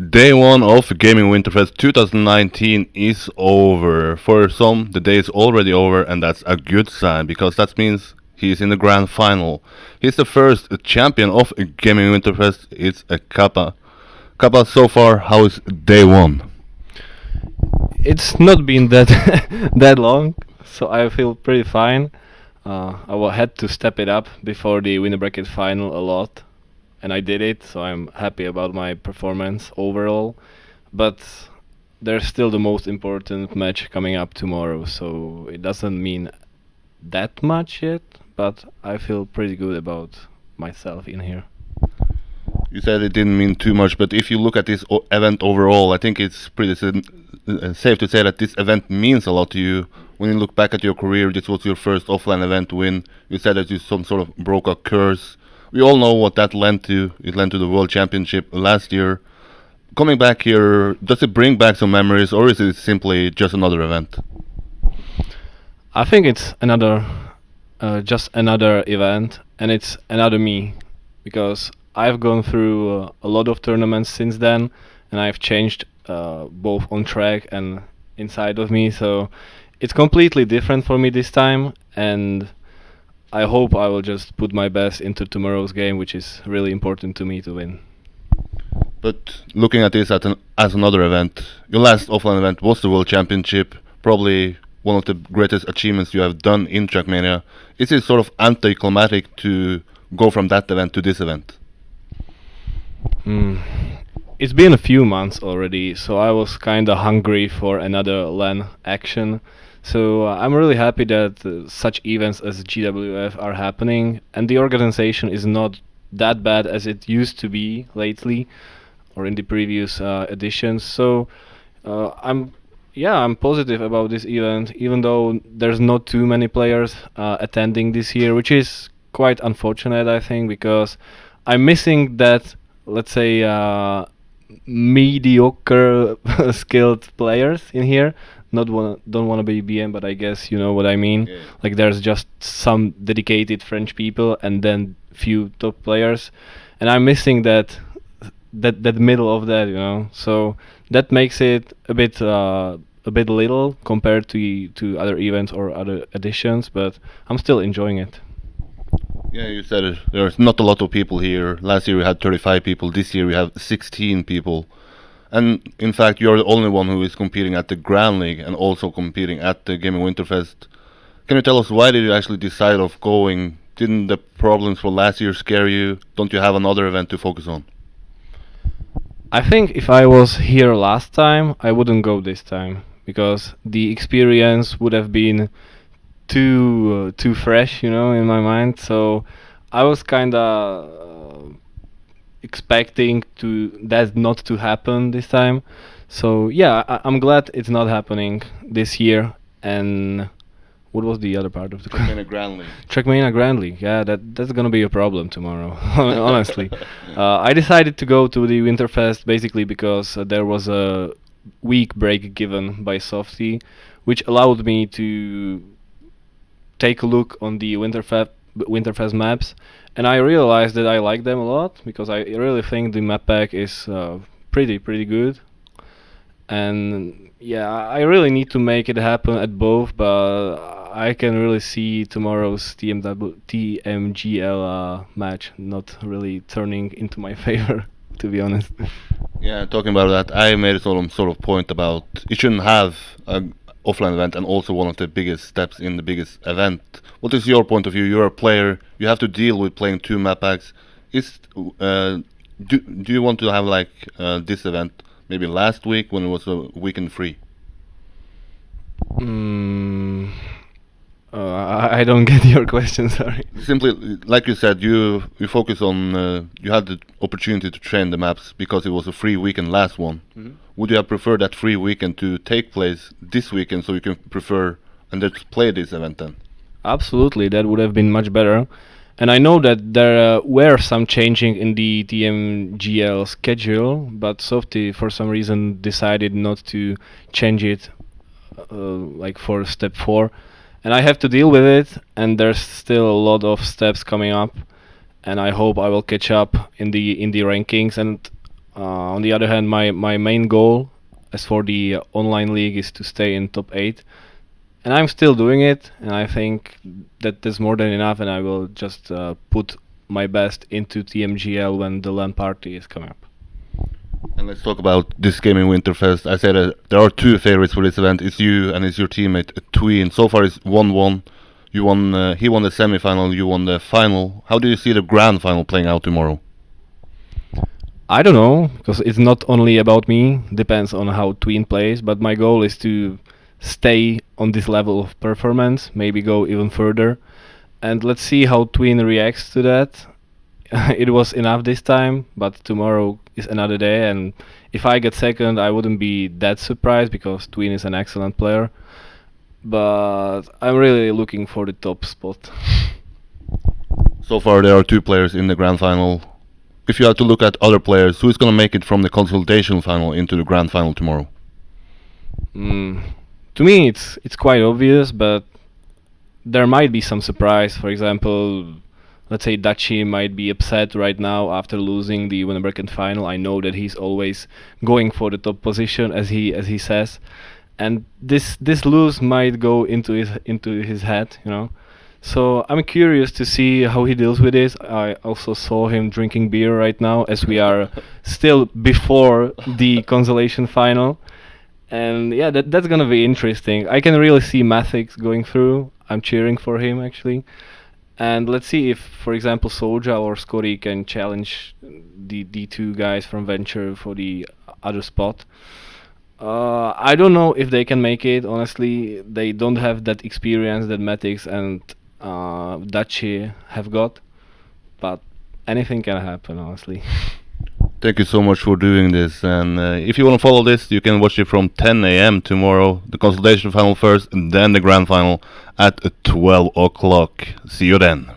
Day one of Gaming WinterFest 2019 is over. For some, the day is already over, and that's a good sign because that means he's in the grand final. He's the first champion of Gaming WinterFest. It's a Kappa. Kappa, so far, how is day one? It's not been that that long, so I feel pretty fine. Had to step it up before the winner bracket final a lot, and I did it. So I'm happy about my performance overall. But there's still the most important match coming up tomorrow, so it doesn't mean that much yet. But I feel pretty good about myself in here. You said it didn't mean too much, but if you look at this event overall, I think it's pretty safe to say that this event means a lot to you. When you look back at your career, this was your first offline event win. You said that you some sort of broke a curse. We all know what that led to. It led to the World Championship last year. Coming back here, does it bring back some memories, or is it simply just another event? I think it's just another event, and it's another me, because I've gone through a lot of tournaments since then, and I've changed both on track and inside of me. So it's completely different for me this time, and I hope I will just put my best into tomorrow's game, which is really important to me to win. But looking at this as another event, your last offline event was the World Championship, probably one of the greatest achievements you have done in TrackMania. Is it sort of anticlimactic to go from that event to this event? It's been a few months already, so I was kinda hungry for another LAN action. So I'm really happy that such events as GWF are happening, and the organization is not that bad as it used to be lately, or in the previous editions. So I'm positive about this event, even though there's not too many players attending this year, which is quite unfortunate, I think, because I'm missing that, let's say, mediocre skilled players in here. Don't want to be BM, but I guess you know what I mean. Yeah. Like there's just some dedicated French people and then few top players, and I'm missing that middle of that, you know. So that makes it a bit little compared to other events or other editions, but I'm still enjoying it. Yeah, you said it. There's not a lot of people here. Last year we had 35 people. This year we have 16 people. And in fact, you're the only one who is competing at the Grand League and also competing at the Gaming WinterFest. Can you tell us why did you actually decide of going? Didn't the problems from last year scare you? Don't you have another event to focus on? I think if I was here last time, I wouldn't go this time because the experience would have been too fresh, you know, in my mind. So I was kind of expecting to that not to happen this time. So yeah, I'm glad it's not happening this year. And what was the other part of the TrackMania Grand League. TrackMania Grand League? Yeah, that's gonna be a problem tomorrow. Honestly, I decided to go to the Winterfest basically because there was a week break given by Softy, which allowed me to take a look on the Winterfest maps, and I realized that I like them a lot because I really think the map pack is pretty good. And yeah, I really need to make it happen at both, but I can really see tomorrow's TMGL match not really turning into my favor, to be honest. Yeah, talking about that, I made a sort of point about you shouldn't have a offline event and also one of the biggest steps in the biggest event. What is your point of view? You're a player. You have to deal with playing two map packs. Is do you want to have like this event maybe last week when it was a weekend free? I don't get your question, sorry. Simply, like you said, you focus on you had the opportunity to train the maps because it was a free weekend last one. Would you have preferred that free weekend to take place this weekend so you can prefer and just play this event then? Absolutely, that would have been much better. And I know that there were some changing in the TMGL schedule, but Softy for some reason decided not to change it like for step 4. And I have to deal with it, and there's still a lot of steps coming up, and I hope I will catch up in the rankings. And On the other hand, my main goal as for the online league is to stay in top 8. And I'm still doing it, and I think that is more than enough, and I will just put my best into TMGL when the LAN party is coming up. And let's talk about this Gaming WinterFest. I said there are two favorites for this event. It's you and it's your teammate Tween. So far it's 1-1. You won. He won the semi-final. You won the final. How do you see the grand final playing out tomorrow? I don't know, because it's not only about me. Depends on how Tween plays. But my goal is to stay on this level of performance. Maybe go even further. And let's see how Tween reacts to that. It was enough this time, but tomorrow is another day, and if I get second, I wouldn't be that surprised because Tween is an excellent player. But I'm really looking for the top spot. So far, there are two players in the grand final. If you have to look at other players, who is going to make it from the consolidation final into the grand final tomorrow? To me, it's quite obvious, but there might be some surprise. For example, let's say Dachi might be upset right now after losing the Winterberg final. I know that he's always going for the top position, as he says, and this lose might go into his head, you know. So I'm curious to see how he deals with this. I also saw him drinking beer right now, as we are still before the consolation final, and yeah, that's gonna be interesting. I can really see Mathix going through. I'm cheering for him actually. And let's see if, for example, Soja or Scotty can challenge the two guys from Venture for the other spot. I don't know if they can make it, honestly. They don't have that experience that Matix and Dachi have got. But anything can happen, honestly. Thank you so much for doing this. And if you want to follow this, you can watch it from 10 a.m. tomorrow. The consolidation final first, and then the grand final at 12 o'clock. See you then.